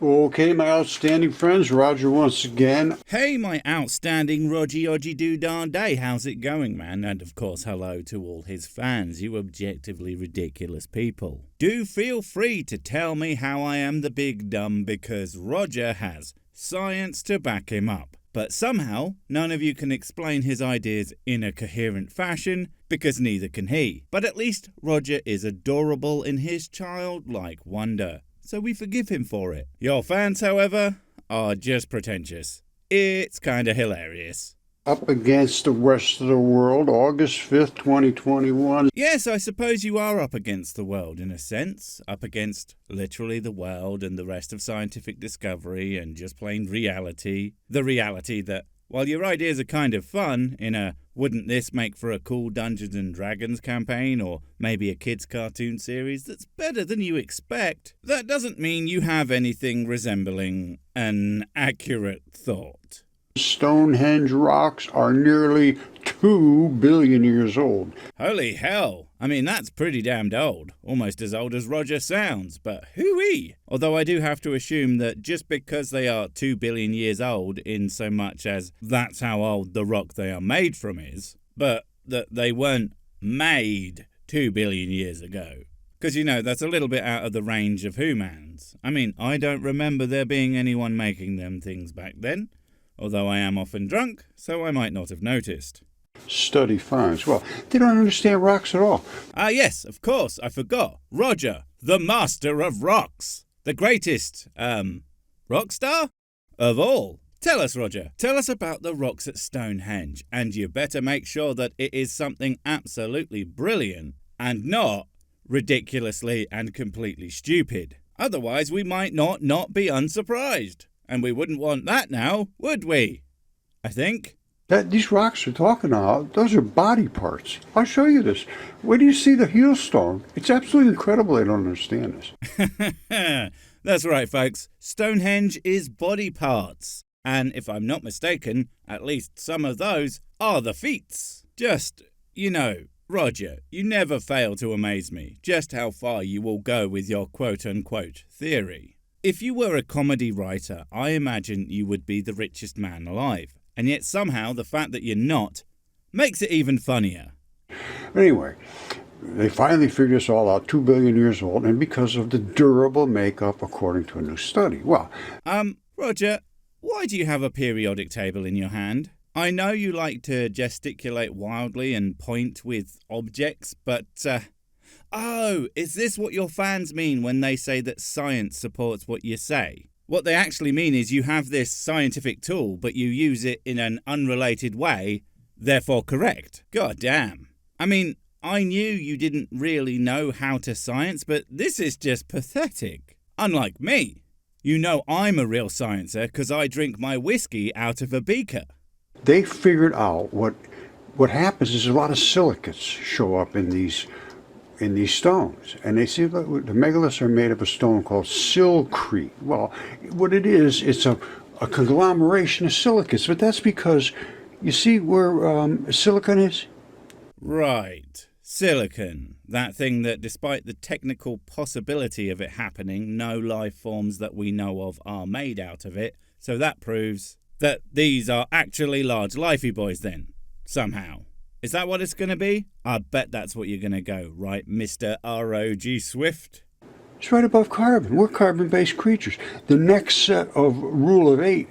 Okay, my outstanding friends, Roger once again. Hey, my outstanding Rogy Odgy Doo Darn Day, how's it going, man? And of course, hello to all his fans, you objectively ridiculous people. Do feel free to tell me how I am the big dumb, because Roger has science to back him up. But somehow, none of you can explain his ideas in a coherent fashion, because neither can he. But at least Roger is adorable in his childlike wonder, so we forgive him for it. Your fans, however, are just pretentious. It's kinda hilarious. Up against the rest of the world, August 5th, 2021. Yes, I suppose you are up against the world in a sense. Up against literally the world and the rest of scientific discovery and just plain reality. The reality that, while your ideas are kind of fun in a wouldn't this make for a cool Dungeons and Dragons campaign or maybe a kids cartoon series that's better than you expect, that doesn't mean you have anything resembling an accurate thought. Stonehenge rocks are nearly 2 billion years old. Holy hell. I mean, that's pretty damned old. Almost as old as Roger sounds, but hooey! Although I do have to assume that just because they are 2 billion years old in so much as that's how old the rock they are made from is, but that they weren't made 2 billion years ago. Because, you know, that's a little bit out of the range of humans. I mean, I don't remember there being anyone making them things back then. Although I am often drunk, so I might not have noticed. Study finds. Well, they don't understand rocks at all. Ah, yes, of course, I forgot. Roger, the master of rocks. The greatest, rock star? Of all. Tell us, Roger. Tell us about the rocks at Stonehenge. And you better make sure that it is something absolutely brilliant and not ridiculously and completely stupid. Otherwise, we might not be unsurprised. And we wouldn't want that now, would we? I think. These rocks are talking about, those are body parts. I'll show you this. Where do you see the heel stone? It's absolutely incredible I don't understand this. That's right, folks. Stonehenge is body parts. And if I'm not mistaken, at least some of those are the feet. Just, you know, Roger, you never fail to amaze me. Just how far you will go with your quote-unquote theory. If you were a comedy writer, I imagine you would be the richest man alive. And yet somehow the fact that you're not makes it even funnier. Anyway, they finally figured this all out, 2 billion years old, and because of the durable makeup according to a new study. Well, Roger, why do you have a periodic table in your hand? I know you like to gesticulate wildly and point with objects, but, oh, is this what your fans mean when they say that science supports what you say? What they actually mean is you have this scientific tool, but you use it in an unrelated way, therefore correct. God damn. I mean, I knew you didn't really know how to science, but this is just pathetic. Unlike me. You know I'm a real sciencer because I drink my whiskey out of a beaker. They figured out what happens is a lot of silicates show up in these stones, and they see that the megaliths are made of a stone called silcrete. Well, what it is, it's a conglomeration of silicates, but that's because, you see where silicon is? Right, silicon. That thing that, despite the technical possibility of it happening, no life forms that we know of are made out of it. So that proves that these are actually large lifey boys then, somehow. Is that what it's going to be? I bet that's what you're going to go, right, Mr. R.O.G. Swift? It's right above carbon. We're carbon-based creatures. The next set of rule of 8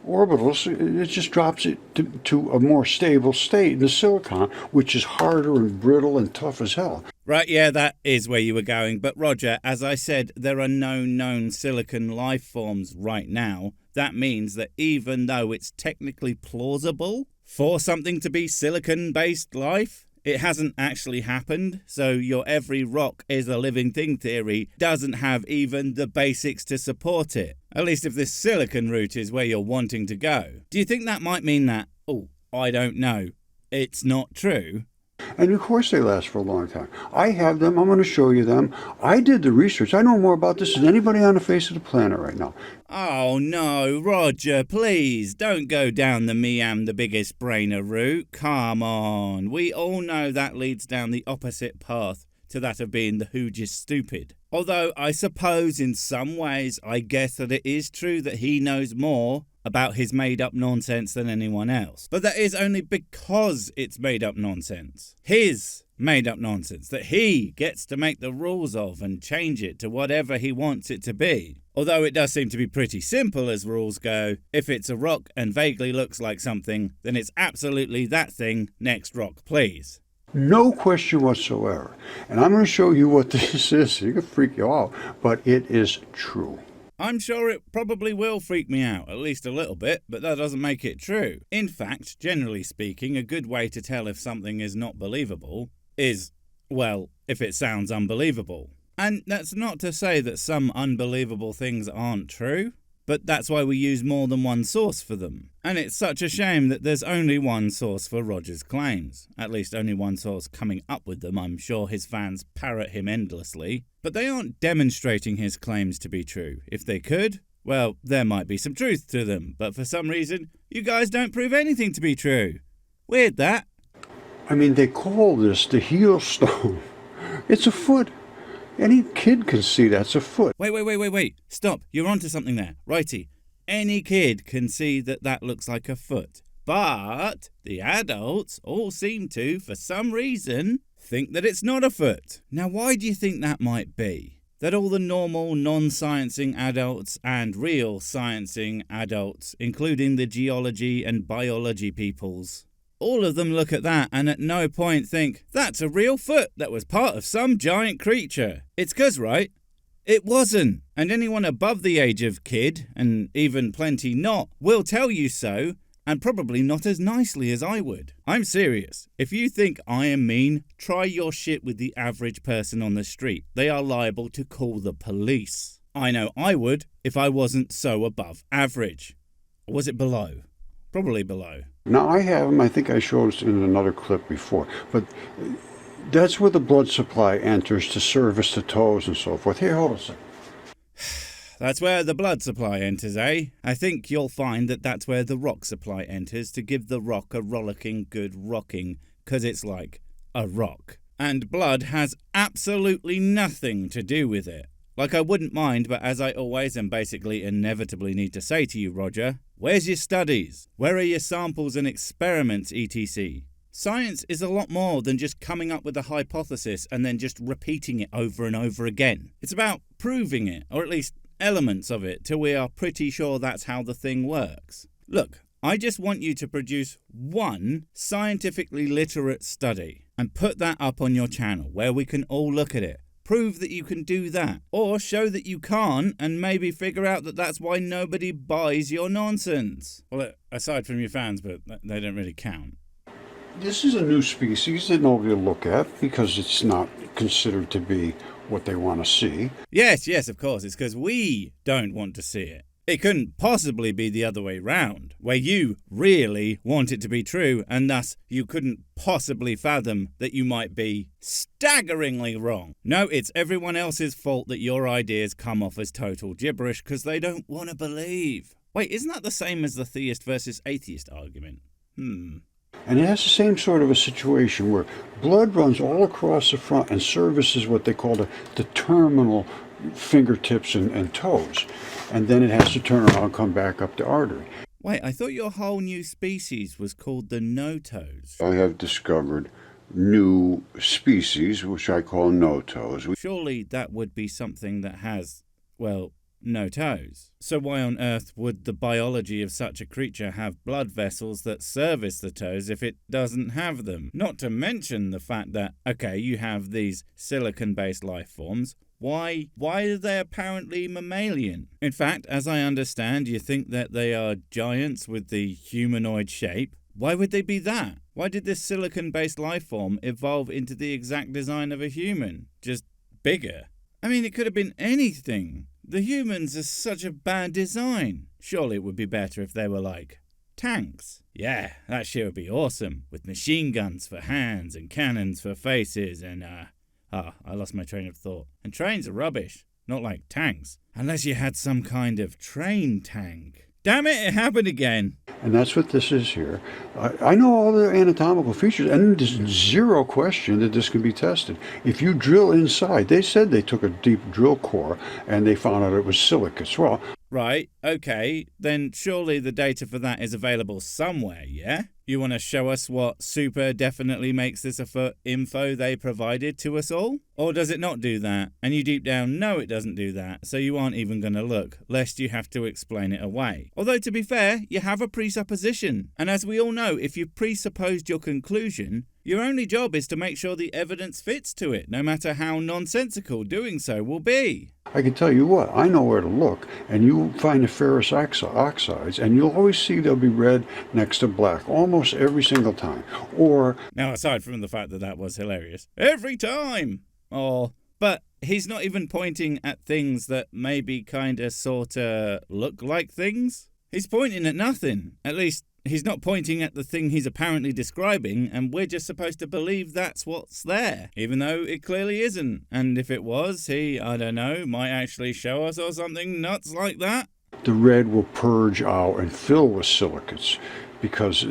orbitals, it just drops it to a more stable state, the silicon, which is harder and brittle and tough as hell. Right, yeah, that is where you were going. But Roger, as I said, there are no known silicon life forms right now. That means that even though it's technically plausible for something to be silicon-based life, it hasn't actually happened. So your every rock is a living thing theory doesn't have even the basics to support it. At least if this silicon route is where you're wanting to go. Do you think that might mean that, oh, I don't know, it's not true? And of course they last for a long time. I have them. I'm going to show you them. I did the research. I know more about this than anybody on the face of the planet right now. Oh no, Roger, please don't go down the me am the biggest brainer route. Come on. We all know that leads down the opposite path to that of being the hugest stupid. Although I suppose in some ways I guess that it is true that he knows more about his made-up nonsense than anyone else. But that is only because it's made-up nonsense. His made-up nonsense that he gets to make the rules of and change it to whatever he wants it to be. Although it does seem to be pretty simple as rules go. If it's a rock and vaguely looks like something, then it's absolutely that thing. Next rock, please. No question whatsoever. And I'm going to show you what this is. It could freak you out, but it is true. I'm sure it probably will freak me out, at least a little bit, but that doesn't make it true. In fact, generally speaking, a good way to tell if something is not believable is, well, if it sounds unbelievable. And that's not to say that some unbelievable things aren't true, but that's why we use more than one source for them. And it's such a shame that there's only one source for Roger's claims. At least only one source coming up with them. I'm sure his fans parrot him endlessly. But they aren't demonstrating his claims to be true. If they could, well, there might be some truth to them. But for some reason, you guys don't prove anything to be true. Weird, that. I mean, they call this the heel stone. It's a foot. Any kid can see that's a foot. Wait. Stop. You're onto something there. Righty. Any kid can see that that looks like a foot. But the adults all seem to, for some reason, think that it's not a foot. Now, why do you think that might be? That all the normal non-sciencing adults and real sciencing adults, including the geology and biology peoples, all of them look at that and at no point think, that's a real foot that was part of some giant creature. It's 'cause, right? It wasn't. And anyone above the age of kid, and even plenty not, will tell you so, and probably not as nicely as I would. I'm serious. If you think I am mean, try your shit with the average person on the street. They are liable to call the police. I know I would if I wasn't so above average. Or was it below? Probably below. Now, I have them. I think I showed it in another clip before. But that's where the blood supply enters to service the toes and so forth. Here, hold on a second. That's where the blood supply enters, eh? I think you'll find that that's where the rock supply enters to give the rock a rollicking good rocking, 'cause it's like a rock. And blood has absolutely nothing to do with it. Like, I wouldn't mind, but as I always and basically inevitably need to say to you, Roger, where's your studies? Where are your samples and experiments, etc.? Science is a lot more than just coming up with a hypothesis and then just repeating it over and over again. It's about proving it, or at least elements of it, till we are pretty sure that's how the thing works. Look, I just want you to produce one scientifically literate study and put that up on your channel where we can all look at it. Prove that you can do that, or show that you can't and maybe figure out that that's why nobody buys your nonsense. Well, aside from your fans, but they don't really count. This is a new species that nobody will look at because it's not considered to be what they want to see. Yes, of course. It's because we don't want to see it. It couldn't possibly be the other way round, where you really want it to be true, and thus you couldn't possibly fathom that you might be staggeringly wrong. No, it's everyone else's fault that your ideas come off as total gibberish because they don't want to believe. Wait, isn't that the same as the theist versus atheist argument? And it has the same sort of a situation where blood runs all across the front and services what they call the terminal fingertips and toes. And then it has to turn around and come back up the artery. Wait, I thought your whole new species was called the no-toes. I have discovered new species, which I call no-toes. Surely that would be something that has, well, no toes. So why on earth would the biology of such a creature have blood vessels that service the toes if it doesn't have them? Not to mention the fact that, okay, you have these silicon-based life forms. Why are they apparently mammalian? In fact, as I understand, you think that they are giants with the humanoid shape. Why would they be that? Why did this silicon-based life form evolve into the exact design of a human? Just bigger? I mean, it could have been anything. The humans are such a bad design. Surely it would be better if they were like tanks. Yeah, that shit would be awesome. With machine guns for hands and cannons for faces and I lost my train of thought. And trains are rubbish. Not like tanks. Unless you had some kind of train tank. Damn it, it happened again. And that's what this is here. I know all the anatomical features, and there's zero question that this can be tested. If you drill inside, they said they took a deep drill core and they found out it was silicates. Well, Right, okay, then surely the data for that is available somewhere, yeah? You want to show us what super definitely makes this a foot info they provided to us all? Or does it not do that? And you deep down know it doesn't do that, so you aren't even going to look, lest you have to explain it away. Although to be fair, you have a presupposition. And as we all know, if you've presupposed your conclusion, your only job is to make sure the evidence fits to it, no matter how nonsensical doing so will be. I can tell you what, I know where to look, and you find the ferrous oxides, and you'll always see they'll be red next to black, almost every single time. Or, Now, aside from the fact that that was hilarious, every time! But he's not even pointing at things that maybe kinda sorta look like things. He's pointing at nothing. At least, he's not pointing at the thing he's apparently describing, and we're just supposed to believe that's what's there, even though it clearly isn't. And if it was, he, I don't know, might actually show us or something nuts like that. the red will purge out and fill with silicates, because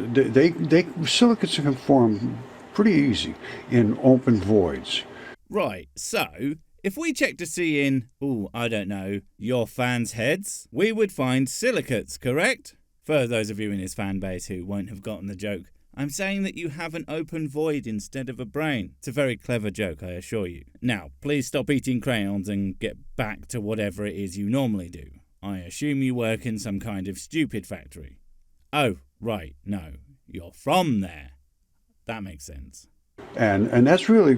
silicates can form pretty easy in open voids. Right, so if we check to see in, I don't know, your fans' heads, we would find silicates, correct? For those of you in his fan base who won't have gotten the joke, I'm saying that you have an open void instead of a brain. It's a very clever joke, I assure you. Now, please stop eating crayons and get back to whatever it is you normally do. I assume you work in some kind of stupid factory. Oh, right, no, you're from there. That makes sense. And that's really,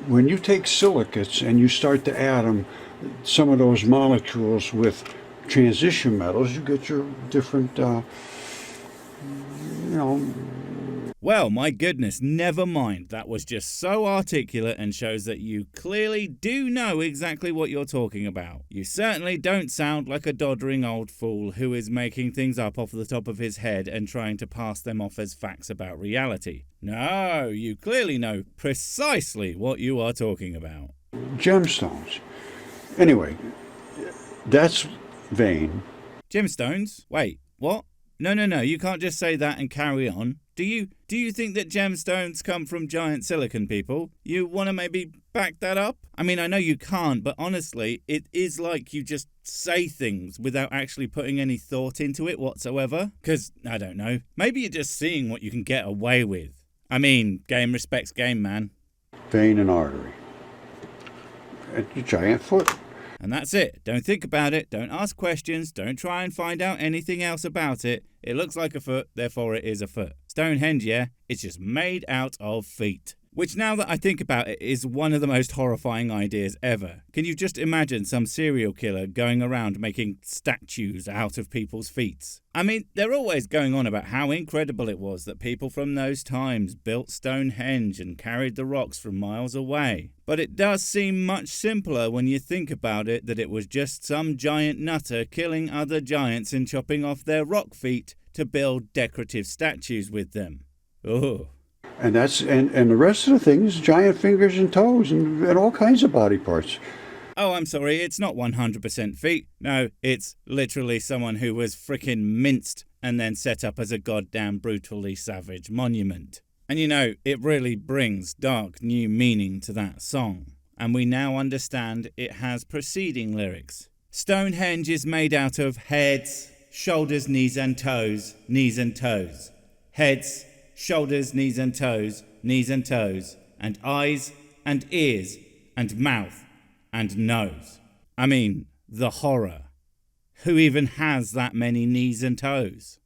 when you take silicates and you start to add them, some of those molecules with transition metals, you get your different, Well, my goodness, never mind. That was just so articulate and shows that you clearly do know exactly what you're talking about. You certainly don't sound like a doddering old fool who is making things up off the top of his head and trying to pass them off as facts about reality. No, you clearly know precisely what you are talking about. gemstones. Anyway, that's vein. Gemstones? Wait, what? No, you can't just say that and carry on. Do you think that gemstones come from giant silicon people? You want to maybe back that up? I mean, I know you can't, but honestly, it is like you just say things without actually putting any thought into it whatsoever. 'Cause, I don't know, maybe you're just seeing what you can get away with. I mean, game respects game, man. Vein and artery. A giant foot. And that's it. Don't think about it. Don't ask questions. Don't try and find out anything else about it. It looks like a foot, therefore it is a foot. Stonehenge, yeah? It's just made out of feet. Which, now that I think about it, is one of the most horrifying ideas ever. Can you just imagine some serial killer going around making statues out of people's feet? I mean, they're always going on about how incredible it was that people from those times built Stonehenge and carried the rocks from miles away. But it does seem much simpler when you think about it, that it was just some giant nutter killing other giants and chopping off their rock feet to build decorative statues with them. Oh. And the rest of the things, giant fingers and toes and all kinds of body parts. Oh, I'm sorry, it's not 100% feet. No, it's literally someone who was frickin' minced and then set up as a goddamn brutally savage monument. And you know, it really brings dark new meaning to that song. And we now understand it has preceding lyrics. Stonehenge is made out of heads, shoulders, knees and toes, knees and toes. Heads, shoulders, knees and toes, and eyes and ears and mouth and nose. I mean, the horror. Who even has that many knees and toes?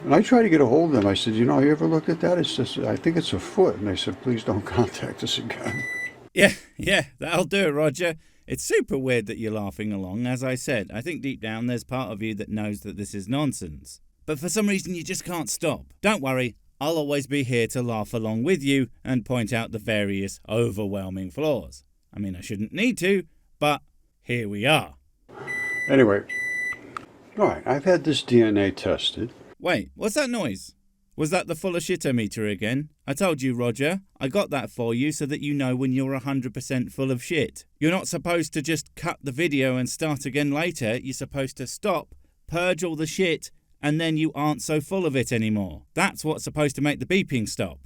And I tried to get a hold of them. I said, you ever looked at that? It's just, I think it's a foot. And they said, please don't contact us again. Yeah, that'll do it, Roger. It's super weird that you're laughing along. As I said, I think deep down there's part of you that knows that this is nonsense. But for some reason you just can't stop. Don't worry. I'll always be here to laugh along with you and point out the various overwhelming flaws. I mean, I shouldn't need to, but here we are. Anyway, all right, I've had this DNA tested. Wait, what's that noise? Was that the full of shit-o-meter again? I told you, Roger. I got that for you so that you know when you're 100% full of shit. You're not supposed to just cut the video and start again later. You're supposed to stop, purge all the shit, and then you aren't so full of it anymore. That's what's supposed to make the beeping stop.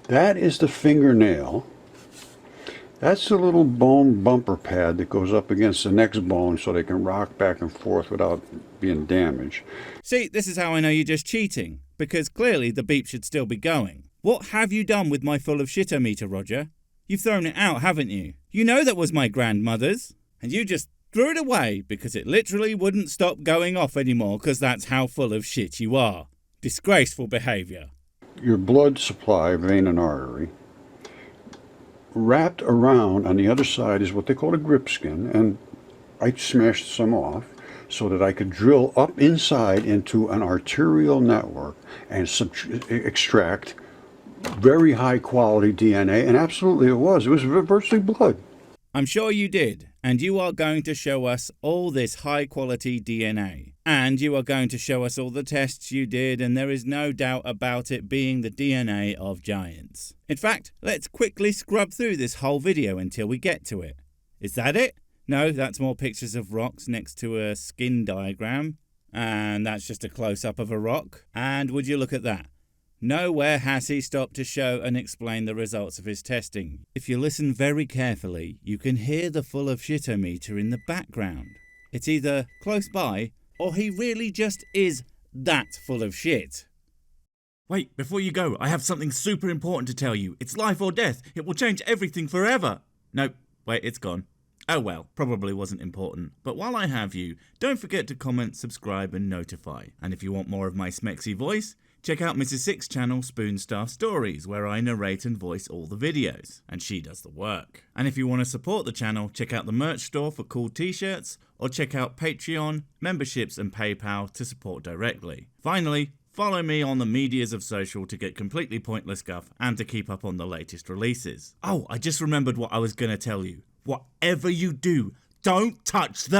That is the fingernail. That's the little bone bumper pad that goes up against the next bone so they can rock back and forth without being damaged. See, this is how I know you're just cheating, because clearly the beep should still be going. What have you done with my full of shit-o-meter, Roger? You've thrown it out, haven't you? You know that was my grandmother's, and you just threw it away because it literally wouldn't stop going off anymore because that's how full of shit you are. Disgraceful behaviour. Your blood supply, vein and artery, wrapped around on the other side is what they call a grip skin, and I smashed some off so that I could drill up inside into an arterial network and extract very high quality DNA, and absolutely it was virtually blood. I'm sure you did, and you are going to show us all this high quality DNA. And you are going to show us all the tests you did, and there is no doubt about it being the DNA of giants. In fact, let's quickly scrub through this whole video until we get to it. Is that it? No, that's more pictures of rocks next to a skin diagram. And that's just a close-up of a rock. And would you look at that? Nowhere has he stopped to show and explain the results of his testing. If you listen very carefully, you can hear the full of shit-o-meter in the background. It's either close by, or he really just is that full of shit. Wait, before you go, I have something super important to tell you. It's life or death. It will change everything forever. Nope, wait, it's gone. Oh well, probably wasn't important. But while I have you, don't forget to comment, subscribe and notify. And if you want more of my smexy voice, check out Mrs. Six's channel, Spoonstaff Stories, where I narrate and voice all the videos, and she does the work. And if you want to support the channel, check out the merch store for cool t-shirts, or check out Patreon, memberships and PayPal to support directly. Finally, follow me on the medias of social to get completely pointless guff and to keep up on the latest releases. Oh, I just remembered what I was going to tell you. Whatever you do, don't touch the